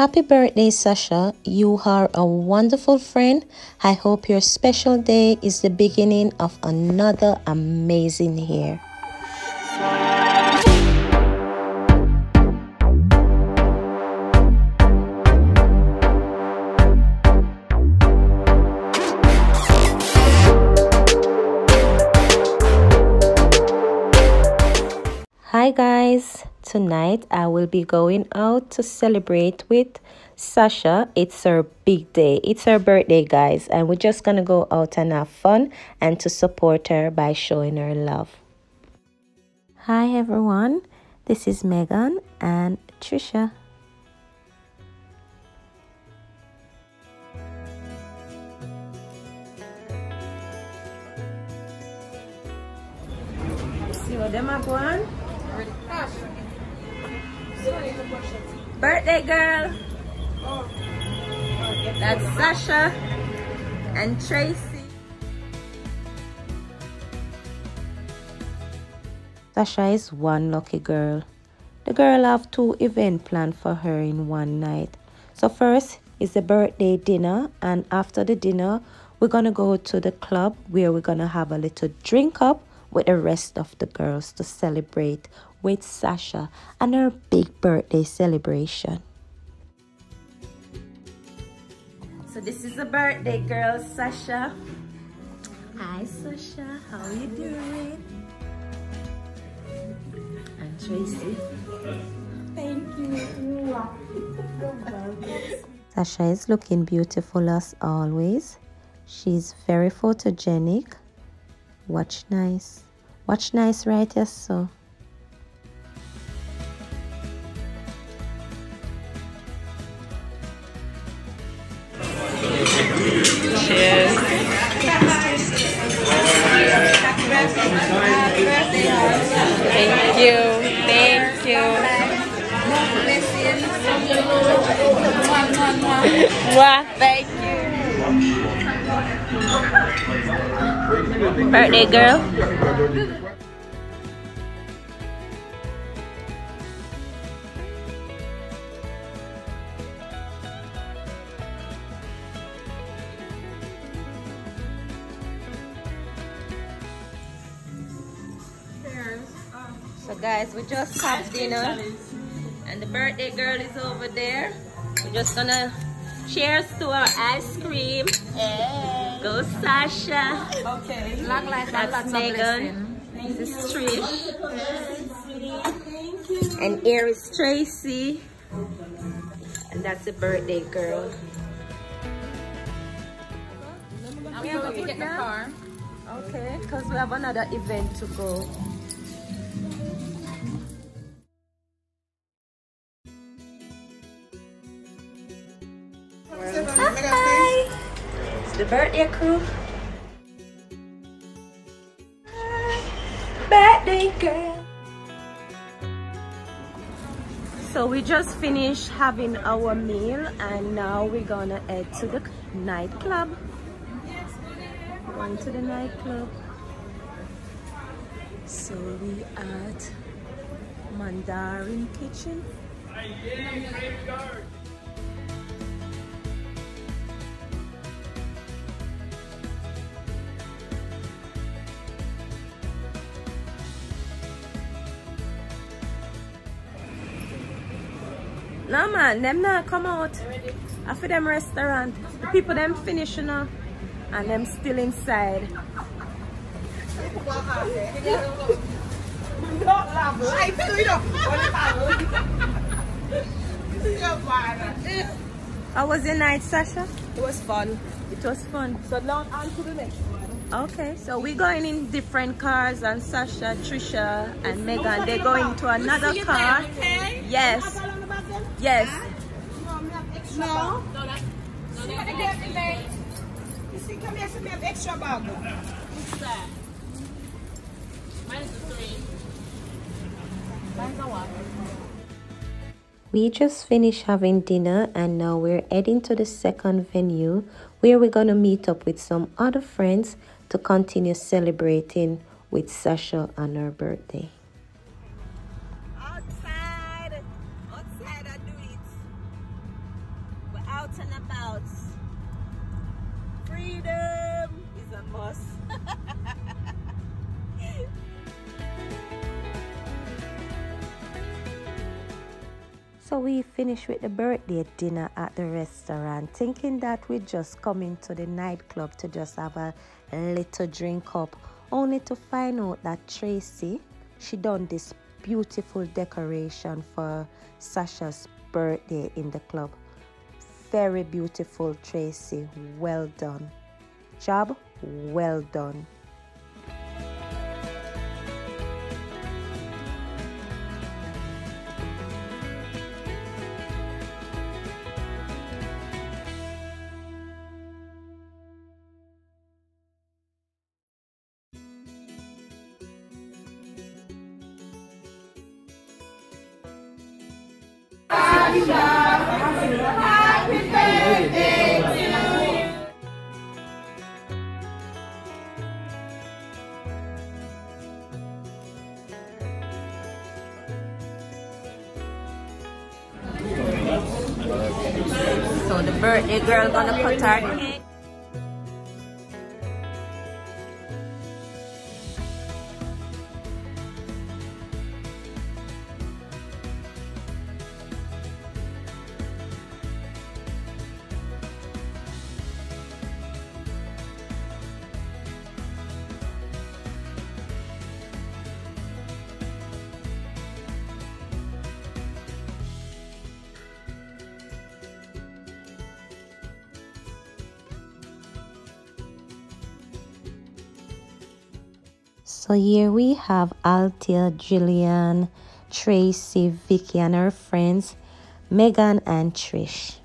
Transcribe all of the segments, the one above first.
Happy birthday, Sasha. You are a wonderful friend. I hope your special day is the beginning of another amazing year. Hi guys, tonight I will be going out to celebrate with Sasha. It's her big day. It's her birthday, guys, and we're just gonna go out and have fun and to support her by showing her love. Hi everyone, this is Megan and Trisha. See what them are going? Birthday girl. That's Sasha and Tracy. Sasha is one lucky girl. The girl have 2 events planned for her in one night. So first is the birthday dinner, and after the dinner we're gonna go to the club where we're gonna have a little drink up with the rest of the girls to celebrate with Sasha and her big birthday celebration. So this is the birthday girl, Sasha. Hi Sasha, how are you doing? And Tracy. Thank you. Sasha is looking beautiful as always. She's very photogenic. Watch nice. Watch nice, right? Yes, so. Cheers. Thank you. Thank you. Mwah. Thank you. Birthday girl. So guys, we just had dinner and the birthday girl is over there. We're just gonna cheers to our ice cream. Hey. Go Sasha. Okay. That's Megan. This is Trish. And here is Tracy. And that's the birthday girl. Now we have to get the car. Okay, because we have another event to go. Hi! It's the birthday crew. Birthday girl. So we just finished having our meal and now we're gonna head to the nightclub. Going to the nightclub. So we at Mandarin Kitchen. No man, them not come out. After them restaurant, the people them finish, you know, and them still inside. How was your night, Sasha? It was fun. It was fun. So now on to the next one. Okay, so we're going in different cars, and Sasha, Trisha, and Megan, they're going to another car. Yes. Yes. No. You see, come here, so we have extra bag. What's that? Mine's 3. Mine's a 1. We just finished having dinner and now we're heading to the second venue where we're gonna meet up with some other friends to continue celebrating with Sasha on her birthday. Outside I do it. out and about. Freedom is a must. So we finished with the birthday dinner at the restaurant, thinking that we just come into the nightclub to just have a little drink up, only to find out that Tracy, she done this beautiful decoration for Sasha's birthday in the club. Very beautiful, Tracy. Well done. Job well done. Happy birthday to you. So the birthday girl gonna put her cake. So here we have Althea, Jillian, Tracy, Vicky and her friends, Megan and Trish.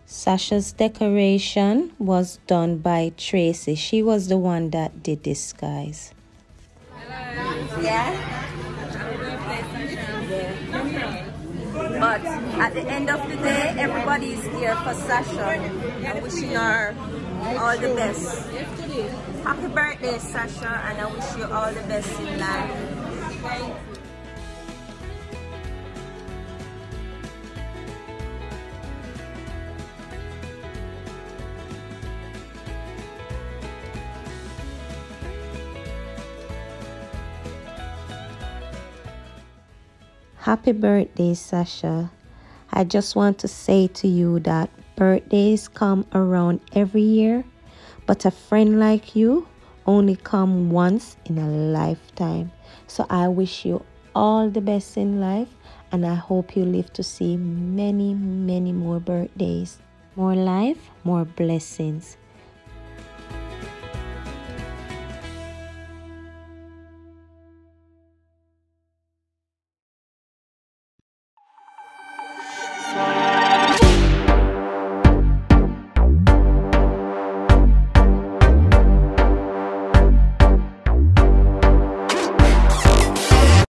Sasha's decoration was done by Tracy. She was the one that did this, guys. Yeah? But at the end of the day, everybody is here for Sasha. I'm wishing her all the best. Happy birthday, Sasha, and I wish you all the best in life. Happy birthday, Sasha. I just want to say to you that birthdays come around every year, but a friend like you only come once in a lifetime. So I wish you all the best in life, and I hope you live to see many, many more birthdays. More life, more blessings.